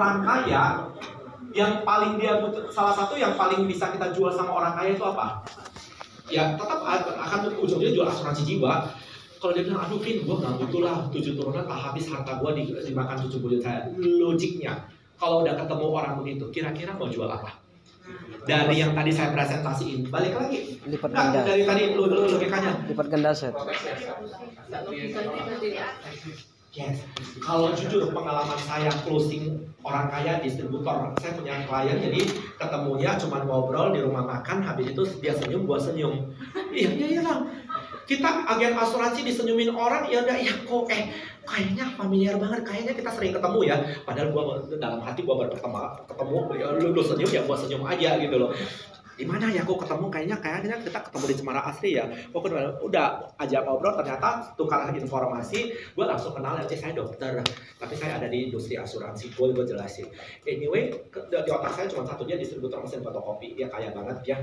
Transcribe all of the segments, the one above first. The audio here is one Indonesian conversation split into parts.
orang kaya yang paling dia butuh, salah satu yang paling bisa kita jual sama orang kaya itu apa? Ya tetap akan ujungnya jual asuransi jiwa. Kalau dia bilang, aduh Vin, gue gak butuh lah 7 turunan, tak habis harta gue dimakan cucu buyut saya. Logiknya, kalau udah ketemu orang begitu, kira-kira mau jual apa? Dari yang tadi saya presentasiin, balik lagi. Lipat ganda. Dari tadi lu logikanya. Lipat ganda set. Yes. Kalau jujur pengalaman saya closing orang kaya distributor, saya punya klien jadi ketemunya cuma ngobrol di rumah makan, habis itu dia senyum, gua senyum. Iya Bang. Kita agen asuransi disenyumin orang, ya udah ya kok kayaknya familiar banget, kayaknya kita sering ketemu ya. Padahal gua dalam hati gua baru ketemu ya, lu senyum ya gua senyum aja gitu loh. Di mana ya kok ketemu, kayaknya kita ketemu di Cemara Asri ya. Kok udah aja ngobrol, ternyata tukar informasi, gue langsung kenal, saya dokter, tapi saya ada di industri asuransi, gue jelasin. Anyway, di otak saya cuma satu, dia distributor mesin fotokopi, dia kaya banget ya.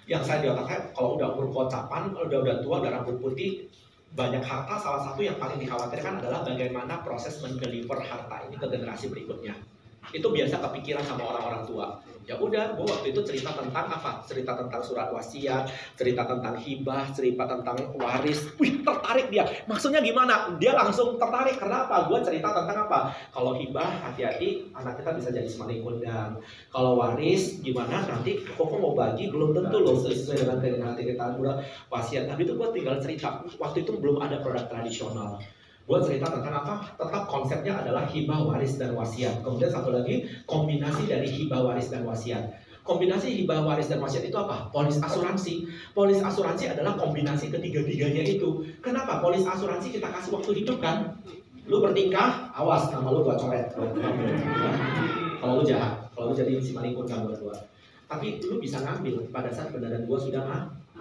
Yang saya di otak saya, kalau udah umur kocapan, udah tua, udah rambut putih, banyak harta, salah satu yang paling dikhawatirkan adalah bagaimana proses mendeliver harta ini ke generasi berikutnya. Itu biasa kepikiran sama orang-orang tua. Ya udah, gue waktu itu cerita tentang apa? Cerita tentang surat wasiat, cerita tentang hibah, cerita tentang waris. Wih, tertarik dia. Maksudnya gimana? Dia langsung tertarik. Kenapa? Gue cerita tentang apa? Kalau hibah, hati-hati, anak kita bisa jadi semaling kondang. Kalau waris, gimana? Nanti kok mau bagi, belum tentu loh sesuai dengan keinginan hati kita. Udah wasiat. Tapi itu gue tinggal cerita. Waktu itu belum ada produk tradisional. Gue cerita tentang apa? Tetap konsepnya adalah hibah, waris, dan wasiat. Kemudian satu lagi, kombinasi dari hibah, waris, dan wasiat. Kombinasi hibah, waris, dan wasiat itu apa? Polis asuransi. Polis asuransi adalah kombinasi ketiga-tiganya itu. Kenapa? Polis asuransi kita kasih waktu hidup kan? Lu bertingkah, awas nama lu gua coret. Kalau lu jahat, kalau lu jadi si malikun kan buat gua. Tapi lu bisa ngambil pada saat beneran gua sudah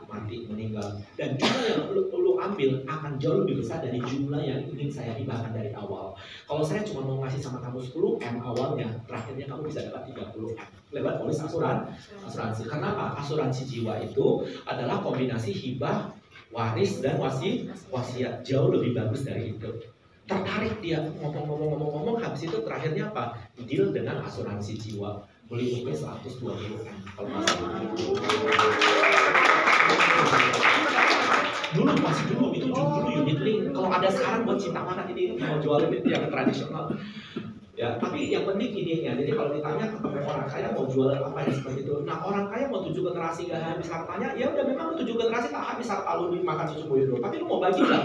mati, meninggal. Dan jumlah yang lu ambil akan jauh lebih besar dari jumlah yang ingin saya hibahkan dari awal. Kalau saya cuma mau ngasih sama kamu 10M awalnya, terakhirnya kamu bisa dapat 30M lewat polis asuransi. Kenapa? Asuransi jiwa itu adalah kombinasi hibah, waris, dan wasiat. Jauh lebih bagus dari itu. Tertarik dia ngomong, habis itu terakhirnya apa? Deal dengan asuransi jiwa. Beli UP 120M kalau dulu itu unit link. Kalau ada sekarang buat cinta mana ini mau jual itu yang tradisional. Ya, tapi yang penting idenya. Jadi kalau ditanya ketemu orang kaya mau jual apa ya seperti itu. Nah, orang kaya mau 7 generasi gak habis hartanya, ya udah memang 7 generasi tak habis harta lu dimakan cucu buyut lu. Tapi lu mau bagi nggak?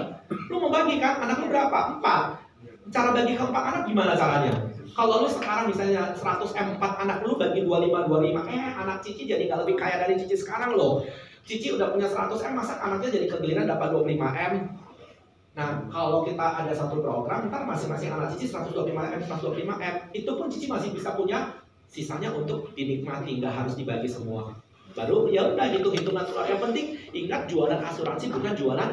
Lu mau bagi kan? Anak lu berapa? 4. Cara bagi ke 4 anak gimana caranya? Kalau lu sekarang misalnya 100M 4 anak lu bagi 25, anak Cici jadi nggak lebih kaya dari Cici sekarang loh. Cici udah punya 100M, masa anaknya jadi kegeliran dapat 25M. Nah, kalau kita ada satu program, ntar masing-masing anak Cici 125M. Itu pun Cici masih bisa punya sisanya untuk dinikmati, nggak harus dibagi semua. Baru ya udah hitung-hitungan keluar. Yang penting ingat, jualan asuransi bukan jualan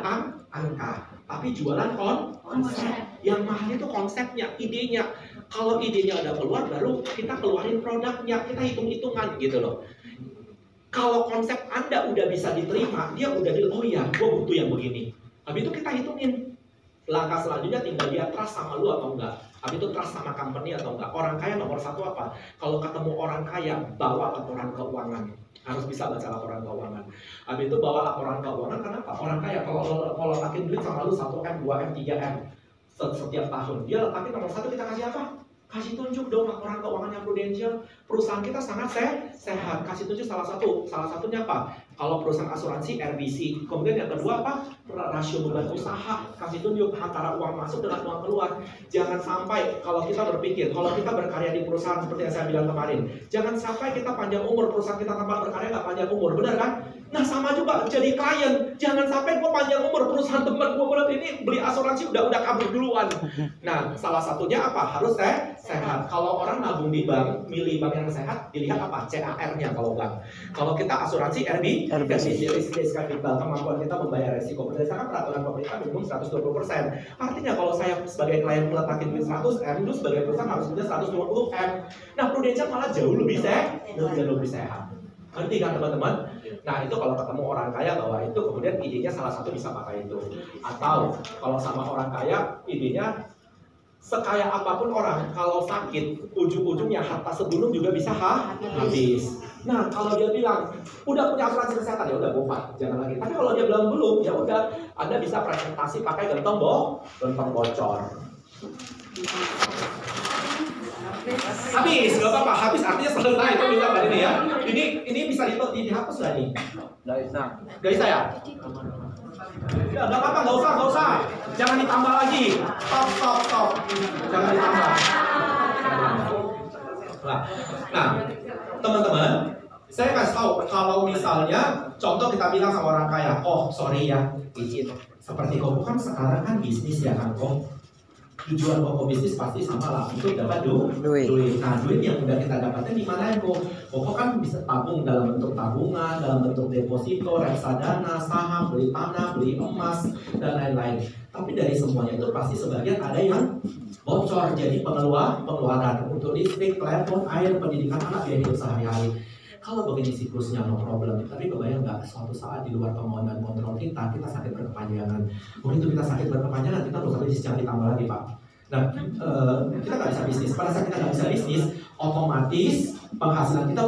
angka, tapi jualan konsep. Yang mahal itu konsepnya, idenya. Kalau idenya udah keluar, baru kita keluarin produknya, kita hitung-hitungan gitu loh. Kalau konsep Anda udah bisa diterima, dia udah oh iya, gue butuh yang begini. Habis itu kita hitungin. Langkah selanjutnya tinggal dia trust sama lu atau enggak. Habis itu trust sama company atau enggak. Orang kaya nomor 1 apa? Kalau ketemu orang kaya, bawa laporan keuangan. Harus bisa baca laporan keuangan. Habis itu bawa laporan keuangan, kenapa? Orang kaya kalau letakin duit sama lu 1M, 2M, 3M setiap tahun. Dia letakin nomor 1, kita kasih apa? Kasih tunjuk dong laporan keuangan yang prudensial. Perusahaan kita sangat sehat. Kasih tunjuk salah satunya apa? Kalau perusahaan asuransi RBC. Kemudian yang kedua apa? Rasio beban usaha. Kasih tunjuk antara uang masuk dengan uang keluar. Jangan sampai kalau kita berpikir, kalau kita berkarya di perusahaan seperti yang saya bilang kemarin, jangan sampai kita panjang umur, perusahaan kita tempat berkarya nggak panjang umur, benar kan? Nah sama juga jadi klien, jangan sampai gue panjang umur, perusahaan tempat gue ini beli asuransi udah kabur duluan. Nah salah satunya apa? Harus sehat. Kalau orang nabung di bank, milih bank yang sehat, dilihat apa? CAR-nya kalau bank. Kalau kita asuransi RBC, risk capital, kemampuan kita membayar resiko. Berdasarkan peraturan pemerintah minimum 120%. Artinya kalau saya sebagai klien meletakin duit 100M, itu sebagai perusahaan harus punya 120M. Nah Prudential malah jauh lebih sehat. Ngerti kan teman-teman? Nah itu kalau ketemu orang kaya bawa itu, kemudian idenya salah satu bisa pakai itu. Atau kalau sama orang kaya idenya sekaya apapun orang, kalau sakit, ujung-ujungnya harta sebelum juga bisa habis. Nah, kalau dia bilang udah punya asuransi kesehatan, ya udah bomba, jangan lagi. Tapi kalau dia bilang belum, ya udah, Anda bisa presentasi pakai gentong bocor. Habis, nggak apa-apa, habis artinya selesai, itu bisa Mbak ini ya. Ini bisa dihapus nggak nih? Nggak bisa ya? Ya, nggak apa-apa, nggak usah. Jangan ditambah lagi. Stop. Jangan ditambah. Nah, teman-teman, saya kasih tahu kalau misalnya contoh kita bilang sama orang kaya, oh sorry ya, izin. Seperti Koko kan sekarang kan bisnis ya kan, Kok. Tujuan Koko bisnis pasti sama lah, untuk dapat duit. Nah, duit yang udah kita dapatkan di mana ya, Koko kan bisa tabung dalam bentuk tabungan, dalam bentuk deposito, reksadana, saham, beli tanah, beli emas, dan lain-lain. Tapi dari semuanya itu pasti sebagian ada yang bocor, jadi pengeluaran untuk listrik, telepon, air, pendidikan anak, biaya hidup sehari-hari. Kalau begini siklusnya no problem, tapi kebayang nggak suatu saat di luar kemauan dan kontrol kita sakit berkepanjangan. Begitu kita sakit berkepanjangan, kita berusaha bisnis jangan ditambah lagi, Pak. Nah, kita nggak bisa bisnis. Pada saat kita nggak bisa bisnis, otomatis penghasilan kita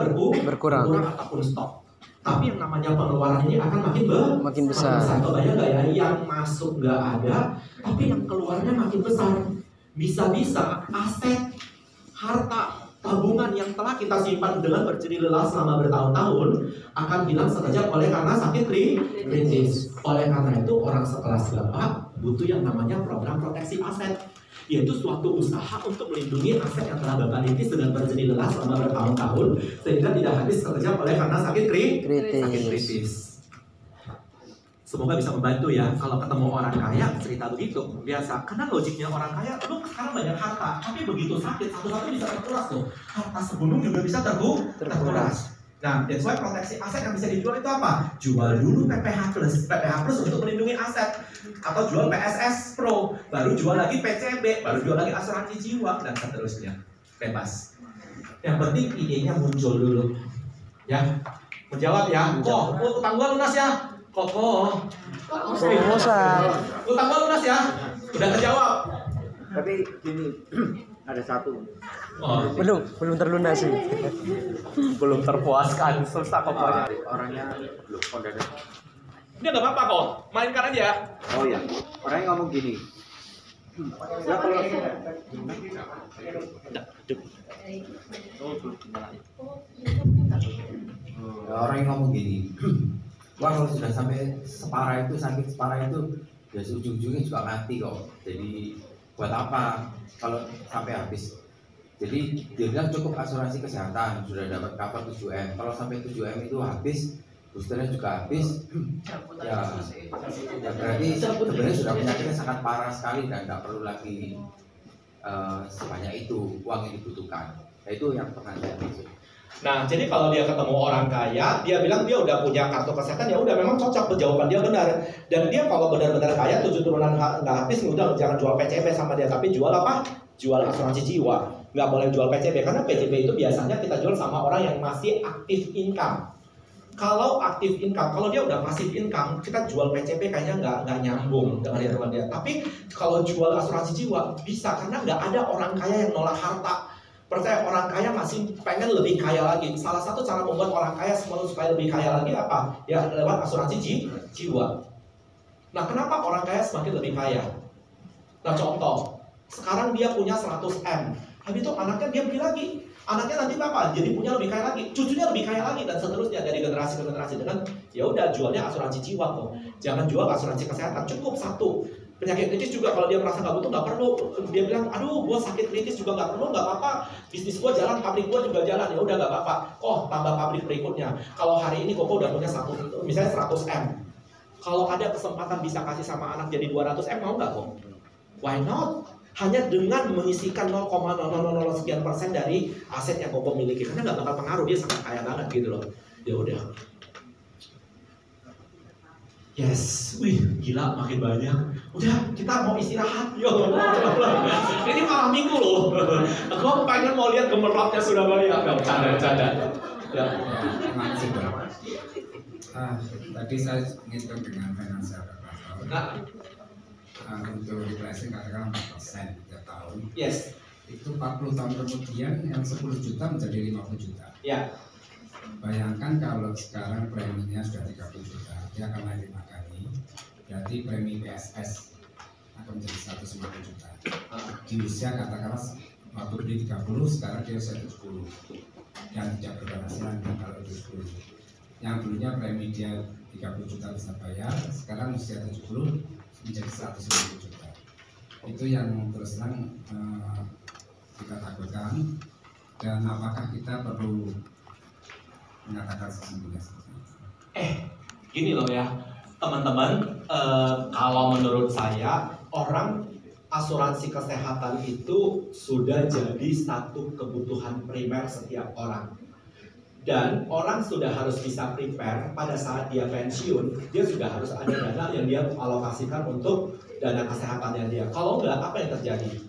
berkurang ataupun stop. Tapi yang namanya pengeluaran ini akan makin besar. Kebayang nggak ya, yang masuk nggak ada, tapi yang keluarnya makin besar. Bisa-bisa aset, harta, tabungan yang telah kita simpan dengan berjerih lelah selama bertahun-tahun akan hilang sekejap oleh karena sakit kritis. Oleh karena itu orang sekelas Bapak butuh yang namanya program proteksi aset, yaitu suatu usaha untuk melindungi aset yang telah Bapak rintis dengan berjerih lelah selama bertahun-tahun sehingga tidak habis sekejap oleh karena sakit kritis. Semoga bisa membantu ya. Kalau ketemu orang kaya cerita begitu biasa, karena logiknya orang kaya, lu sekarang banyak harta, tapi begitu sakit satu-satu bisa terkuras tuh. Harta sebelum juga bisa terkuras. Nah, that's why proteksi aset yang bisa dijual itu apa? Jual dulu PPH Plus untuk melindungi aset, atau jual PSS Pro, baru jual lagi PCB, baru jual lagi asuransi jiwa, dan seterusnya. Bebas. Yang penting idenya muncul dulu. Ya, menjawab ya. Kok utang gua lunas ya? Koko, utang gua lunas ya? Udah terjawab. Tapi gini, ada satu. Belum terlunasi. Belum terpuaskan, susah pokoknya. Orangnya belum kondangan. Ini nggak apa-apa kok, mainkan aja. Oh ya, orangnya ngomong gini. Ya kalau orangnya ngomong gini. Wah, kalau sudah sampai separah itu, sakit separah itu, ya ujung-ujungnya juga mati kok. Jadi buat apa kalau sampai habis? Jadi dia bilang cukup asuransi kesehatan, sudah dapat cover 7M. Kalau sampai 7M itu habis, boosternya juga habis, ya berarti sebenarnya sudah penyakitnya sangat parah sekali dan nggak perlu lagi sebanyak itu uang yang dibutuhkan. Nah, itu yang pernah saya maksud. Nah, jadi kalau dia ketemu orang kaya, dia bilang dia udah punya kartu kesehatan, ya udah memang cocok, jawaban dia benar. Dan dia kalau benar-benar kaya, 7 turunan nggak habis, udah jangan jual PCB sama dia, tapi jual apa? Jual asuransi jiwa. Nggak boleh jual PCB, karena PCB itu biasanya kita jual sama orang yang masih aktif income. Kalau aktif income, kalau dia udah pasif income, kita jual PCB kayaknya nggak nyambung dengan hitungan dia. Tapi kalau jual asuransi jiwa bisa, karena nggak ada orang kaya yang nolak harta. Percaya, orang kaya masih pengen lebih kaya lagi. Salah satu cara membuat orang kaya supaya lebih kaya lagi apa? Ya lewat asuransi jiwa. Nah, kenapa orang kaya semakin lebih kaya? Nah, contoh, sekarang dia punya 100M. Habis itu anaknya dia beli lagi. Anaknya nanti apa? Jadi punya lebih kaya lagi, cucunya lebih kaya lagi, dan seterusnya dari generasi ke generasi. Dengan ya udah jualnya asuransi jiwa kok. Jangan jual asuransi kesehatan, cukup satu. Penyakit kritis juga kalau dia merasa nggak butuh, nggak perlu. Dia bilang, aduh, gua sakit kritis juga nggak perlu, nggak apa-apa. Bisnis gua jalan, pabrik gua juga jalan, ya udah nggak apa-apa. Oh, tambah pabrik berikutnya. Kalau hari ini Koko udah punya misalnya 100M. Kalau ada kesempatan bisa kasih sama anak jadi 200M, mau nggak kok? Why not? Hanya dengan mengisikan 0,000 sekian persen dari aset yang Koko miliki, karena nggak bakal pengaruh, dia sangat kaya banget gitu loh. Ya udah. Yes, wih gila makin banyak. Udah, kita mau istirahat. Yo, ini malam minggu loh. Aku pengen mau lihat gemerlapnya Surabaya. Enggak bercanda. Ya. Tadi saya ngitung dengan finansial. untuk replacing katakan 4% tiap tahun. Yes. Itu 40 tahun kemudian yang 10 juta menjadi 50 juta. Ya. Bayangkan kalau sekarang preminya sudah 30 juta, dia akan naik 5 kali. Berarti premi PSS akan menjadi 150 juta. Di usia katakanlah waktu beli 30, sekarang dia usia 70. Yang tidak berpenghasilan kalau 70. Yang dulunya premi dia 30 juta bisa bayar, sekarang usia 70 menjadi 150 juta. Itu yang terus terang kita takutkan, dan apakah kita perlu mengatakan sesungguhnya seperti itu? Gini loh ya teman-teman, kalau menurut saya orang asuransi kesehatan itu sudah jadi satu kebutuhan primer setiap orang. Dan orang sudah harus bisa prepare pada saat dia pensiun, dia sudah harus ada dana yang dia alokasikan untuk dana kesehatannya dia. Kalau enggak, apa yang terjadi?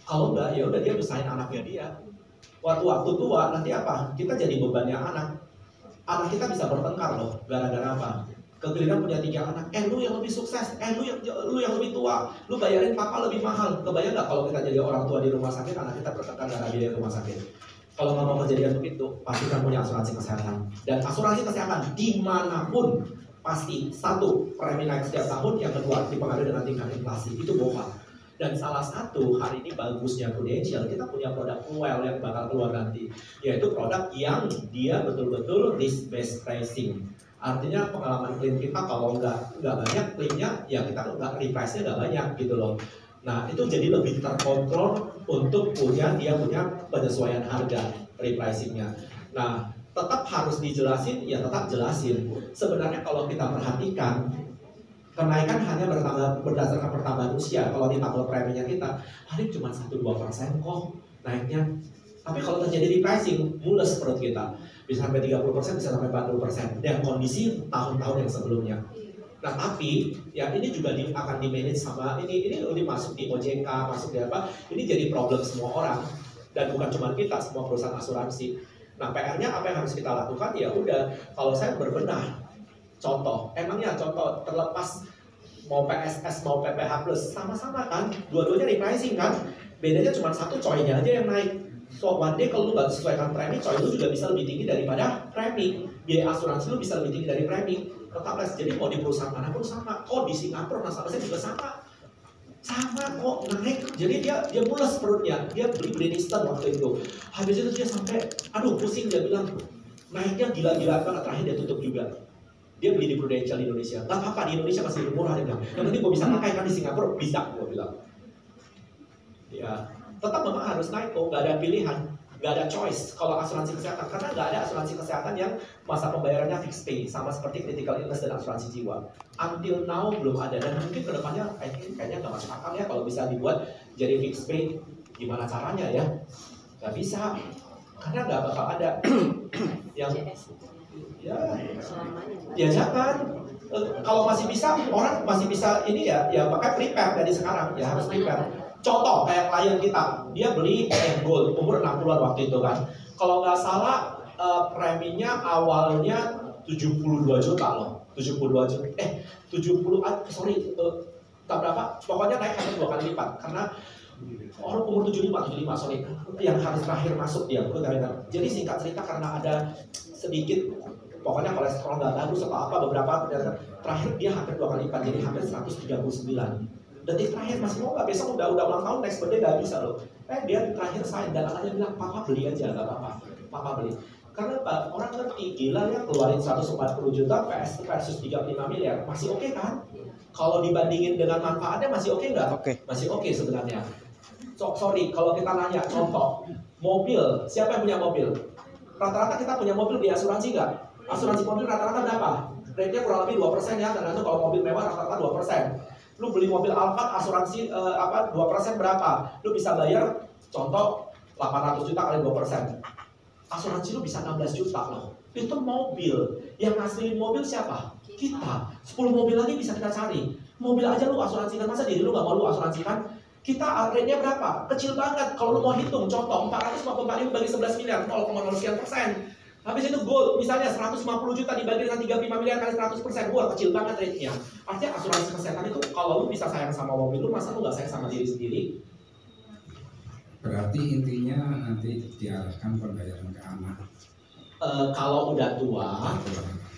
Kalau enggak, ya udah dia usahain anaknya dia. Waktu tua nanti apa? Kita jadi bebannya anak. Anak kita bisa bertengkar loh, gara-gara apa? Kegiliran punya 3 anak, lu yang lebih sukses, lu yang lebih tua, lu bayarin papa lebih mahal. Kebayang nggak kalau kita jadi orang tua di rumah sakit, anak kita bertengkar gara biaya rumah sakit? Kalau nggak mau kejadian begitu, pastikan punya asuransi kesehatan. Dan asuransi kesehatan dimanapun pasti, satu, premi naik setiap tahun, yang kedua dipengaruhi dengan tingkat inflasi, itu bohong. Dan salah satu hari ini bagusnya Prudential, kita punya produk Well yang bakal keluar nanti, yaitu produk yang dia betul-betul risk based pricing. Artinya pengalaman klaim kita kalau nggak banyak klaimnya, ya kita nggak reprice-nya nggak banyak gitu loh. Nah itu jadi lebih terkontrol untuk punya penyesuaian harga repricing-nya. Nah tetap harus dijelasin, ya tetap jelasin. Sebenarnya kalau kita perhatikan, kenaikan hanya berdasarkan pertambahan usia. Kalau ditambah preminya kita, paling cuma 1-2% kok naiknya. Tapi kalau terjadi repricing, mules perut kita. Bisa sampai 30%, bisa sampai 40%. Dan kondisi tahun-tahun yang sebelumnya. Nah tapi, ya ini juga akan di-manage sama, ini masuk di OJK, masuk di apa, ini jadi problem semua orang. Dan bukan cuma kita, semua perusahaan asuransi. Nah PR-nya apa yang harus kita lakukan? Ya udah, kalau saya berbenah, contoh terlepas mau PSS mau PPH plus sama-sama kan, dua-duanya repricing kan, bedanya cuma satu, coy-nya aja yang naik. So one day kalau lu nggak sesuaikan premi, coy lu juga bisa lebih tinggi daripada premi, biaya asuransi lu bisa lebih tinggi dari premi. Tetap les, jadi mau di perusahaan manapun sama. Kok di Singapura nasabahnya juga sama kok naik. Jadi dia mules perutnya, dia beli Bridgestone waktu itu, habis itu dia sampai aduh pusing, dia bilang naiknya gila-gilaan banget, terakhir dia tutup juga. Dia beli di Prudential di Indonesia. Gak apa-apa, di Indonesia masih lebih murah, dia bilang. Yang penting gue bisa pakai, kan di Singapura bisa, gue bilang. Ya, tetap memang harus naik kok, gak ada pilihan, gak ada choice kalau asuransi kesehatan. Karena gak ada asuransi kesehatan yang masa pembayarannya fixed pay, sama seperti critical illness dan asuransi jiwa. Until now belum ada, dan mungkin kedepannya kayaknya gak masuk akal ya kalau bisa dibuat jadi fixed pay. Gimana caranya ya? Gak bisa, karena gak bakal ada yang ya jangan. Kalau masih bisa, orang masih bisa ini ya pakai prepare dari sekarang, ya harus prepare. Contoh kayak klien kita, dia beli gold umur 60-an waktu itu kan. Kalau nggak salah preminya awalnya 72 juta loh. 72 juta. 70 tak berapa, pokoknya naik hampir 2 kali lipat karena orang umur 75 sorry, yang harus terakhir masuk dia. Jadi singkat cerita karena ada sedikit pokoknya kolesterol nggak bagus atau apa, beberapa terakhir dia hampir 2 kali lipat, jadi hampir 139. Detik terakhir masih mau nggak, besok udah ulang tahun, next birthday nggak bisa loh. Dia terakhir sign dan anaknya bilang papa beli aja, nggak apa-apa, papa beli. Karena orang ngerti, gila ya keluarin 140 juta versus 35 miliar, masih oke kan? Kalau dibandingin dengan manfaatnya masih oke nggak? Masih oke sebenarnya. Sorry, kalau kita nanya contoh mobil, siapa yang punya mobil? Rata-rata kita punya mobil di asuransi nggak? Asuransi mobil rata-rata berapa? Rate-nya kurang lebih 2% ya, tergantung kalau mobil mewah rata-rata 2%. Lu beli mobil Alphard asuransi 2% berapa? Lu bisa bayar contoh 800 juta kali 2%. Asuransi lu bisa 16 juta loh. Itu mobil. Yang ngasilin mobil siapa? Kita. 10 mobil lagi bisa kita cari. Mobil aja lu asuransikan, masa diri lu gak mau lu asuransikan? Kita rate-nya berapa? Kecil banget. Kalau lu mau hitung contoh 455 bagi 11 miliar 0,0 sekian persen. Habis itu gold, misalnya 150 juta dibagi dengan 35 miliar kali 100%, wah kecil banget rate-nya. Artinya asuransi kesehatan itu kalau lu bisa sayang sama mobil lu, masa lu gak sayang sama diri sendiri? Berarti intinya nanti diarahkan pembayaran ke anak. Kalau udah tua,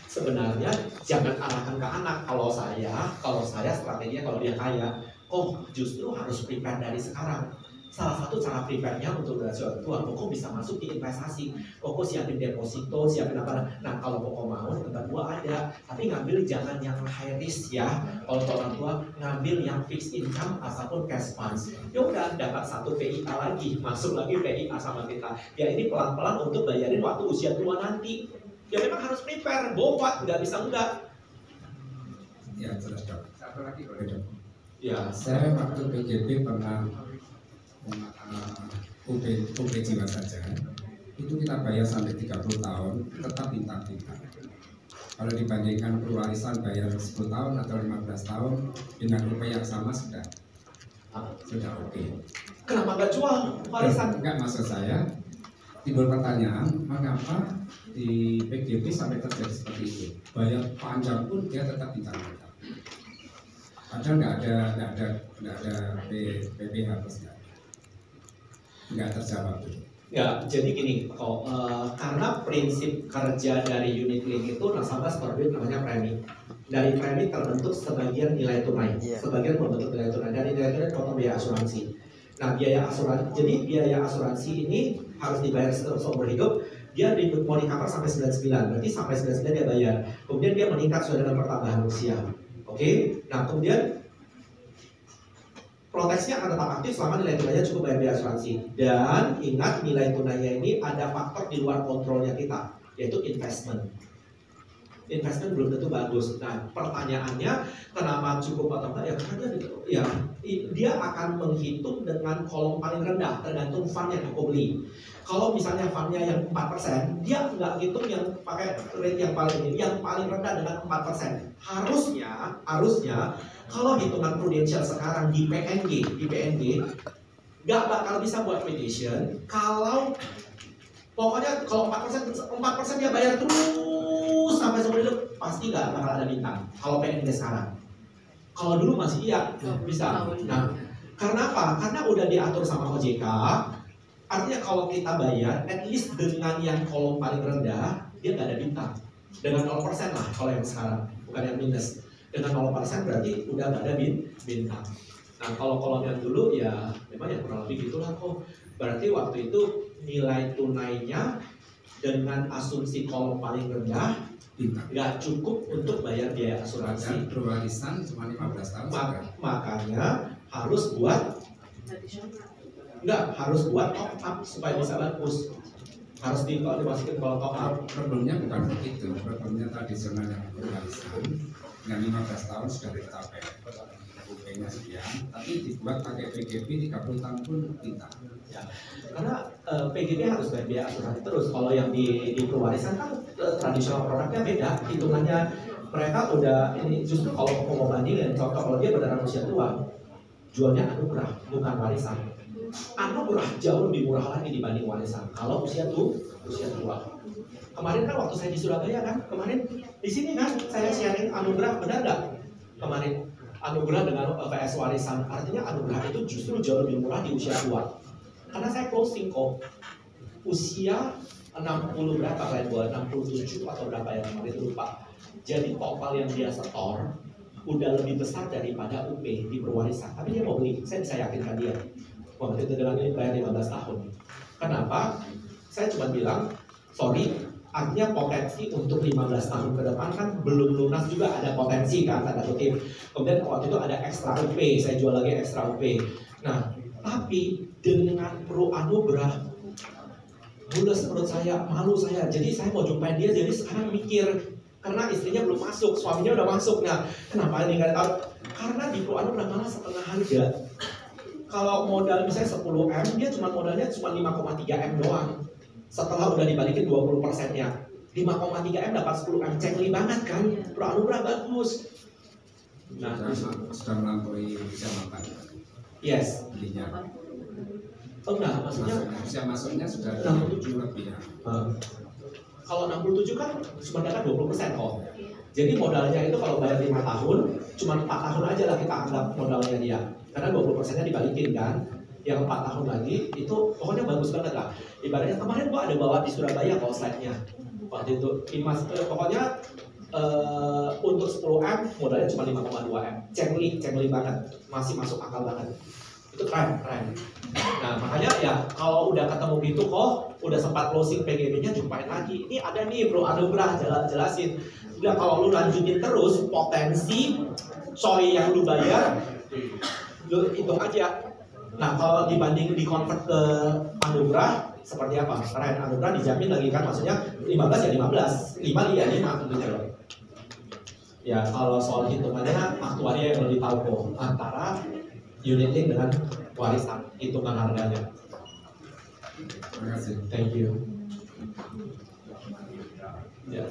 sebenarnya jangan arahkan ke anak. Kalau saya strateginya kalau dia kaya, justru harus prepare dari sekarang. Salah satu cara prepare-nya untuk generasi tua, Koko bisa masuk di investasi. Koko siapin deposito, siapin apa. Nah kalau Koko mau, tempat gua ada. Tapi ngambil jangan yang high risk ya. Kalau orang tua, ngambil yang fixed income ataupun cash funds. Ya udah dapat satu PIA lagi, masuk lagi PIA sama kita. Ya ini pelan-pelan untuk bayarin waktu usia tua nanti. Ya memang harus prepare, bowat, nggak bisa enggak. Ya jelas dok. Satu lagi boleh dok. Ya. Saya waktu PGB pernah UB jiwa saja itu kita bayar sampai 30 tahun tetap bintang-bintang. Kalau dibandingkan perwarisan bayar 10 tahun atau 15 tahun dengan UB yang sama sudah oke. Kenapa nggak jual warisan? Enggak, maksud saya timbul pertanyaan mengapa di PGB sampai terjadi seperti itu, bayar panjang pun dia tetap bintang-bintang. Padahal nggak ada PPH plus nggak terjawab. Ya, jadi gini, karena prinsip kerja dari unit link itu nasabah store duit namanya premi. Dari premi terbentuk sebagian nilai tunai, sebagian membentuk nilai tunai. Dari nilai tunai potong biaya asuransi. Nah, biaya asuransi ini harus dibayar seumur hidup. Dia mau di-cover sampai 99, berarti sampai 99 dia bayar. Kemudian dia meningkat sesuai dengan pertambahan usia. Oke, nah kemudian proteksinya akan tetap aktif selama nilai tunainya cukup bayar biaya asuransi. Dan ingat nilai tunainya ini ada faktor di luar kontrolnya kita, yaitu investment. Investment belum tentu bagus. Nah pertanyaannya kenapa cukup atau enggak? Ya karena dia akan menghitung dengan kolom paling rendah tergantung fund yang aku beli. Kalau misalnya fundnya yang 4%, dia nggak hitung yang pakai rate yang paling ini, yang paling rendah dengan 4%. Harusnya kalau hitungan prudensial sekarang di PNG nggak bakal bisa buat prediction. Pokoknya kalau 4% dia bayar terus sampai seumur hidup, pasti nggak bakal ada bintang. Kalau PNG sekarang, kalau dulu masih bisa. Nah, karena apa? Karena udah diatur sama OJK. Artinya kalau kita bayar, at least dengan yang kolom paling rendah, dia nggak ada bintang. Dengan 0% lah kalau yang sekarang, bukan yang minus. Dengan 0% berarti udah nggak ada bintang. Nah kalau kolom yang dulu ya memang ya kurang lebih gitulah kok. Berarti waktu itu nilai tunainya dengan asumsi kolom paling rendah nggak cukup untuk bayar biaya asuransi. Perwarisan cuma 15 tahun. Makanya harus buat top up supaya bisa bagus. Harus dimasukin kalau top up. Problemnya bukan begitu. Problemnya tradisional yang perwarisan dengan 15 tahun sudah tercapai UP-nya sekian, tapi dibuat pakai PGB 30 tahun pun bintang. Ya, karena PGB harus bayar biaya asuransi terus. Kalau yang di perwarisan kan tradisional produknya beda, hitungannya mereka udah ini. Justru kalau mau bandingin, contoh kalau dia beneran usia tua, jualnya anugerah bukan warisan. Anugerah jauh lebih murah lagi dibanding warisan. Kalau usia tua. Kemarin kan waktu saya di Surabaya kan, kemarin di sini kan saya sharing anugerah, benar nggak? Kemarin anugerah dengan PS warisan, artinya anugerah itu justru jauh lebih murah di usia tua. Karena saya closing kok usia 60 berapa kalian buat 67 atau berapa ya kemarin lupa. Jadi total yang dia setor udah lebih besar daripada UP di perwarisan. Tapi dia mau beli, saya bisa yakinkan dia. Waktu itu dengan ini bayar 15 tahun. Kenapa? Saya cuma bilang, sorry, artinya potensi untuk 15 tahun ke depan kan belum lunas juga, ada potensi kan, tanda kutip. Kemudian waktu itu ada ekstra UP, saya jual lagi ekstra UP. Nah, tapi dengan pro anugerah, mulus menurut saya, malu saya. Jadi saya mau jumpain dia, jadi sekarang mikir, karena istrinya belum masuk, suaminya udah masuk. Nah, kenapa ini nggak tahu? Karena di pro anugerah malah setengah harga. Kalau modal misalnya 10M, dia modalnya cuma 5,3M doang. Setelah udah dibalikin 20%-nya, 5,3M dapat 10M, cengli banget kan? Pro anugerah bagus. Nah, sudah melampaui usia mapan. Yes. Belinya. Oh enggak, maksudnya usia masuknya sudah 67 lebih ya. Kalau 67 kan cuma dapat 20% kok. Jadi modalnya itu kalau bayar 5 tahun, cuma 4 tahun aja lah kita anggap modalnya dia. Karena 20%-nya dibalikin kan. Yang 4 tahun lagi itu pokoknya bagus banget lah. Ibaratnya kemarin gua ada bawa di Surabaya kalau slide-nya. Waktu itu pokoknya untuk 10M modalnya cuma 5,2M. Cengli banget. Masih masuk akal banget. Itu keren. Nah makanya ya kalau udah ketemu gitu kok, udah sempat closing PGB-nya jumpain lagi. Ini ada nih bro anugerah jelasin. Udah kalau lu lanjutin terus potensi coy yang lu bayar, lu hitung aja. Nah kalau dibanding di convert ke anugerah seperti apa? Keren, anugerah dijamin lagi kan, maksudnya 15 ya 15, 5 ya 5 tentunya loh. Ya kalau soal hitungannya aktuaria yang lebih tahu kok antara unit link dengan warisan, hitungan harganya. Terima kasih. Thank you. Ya.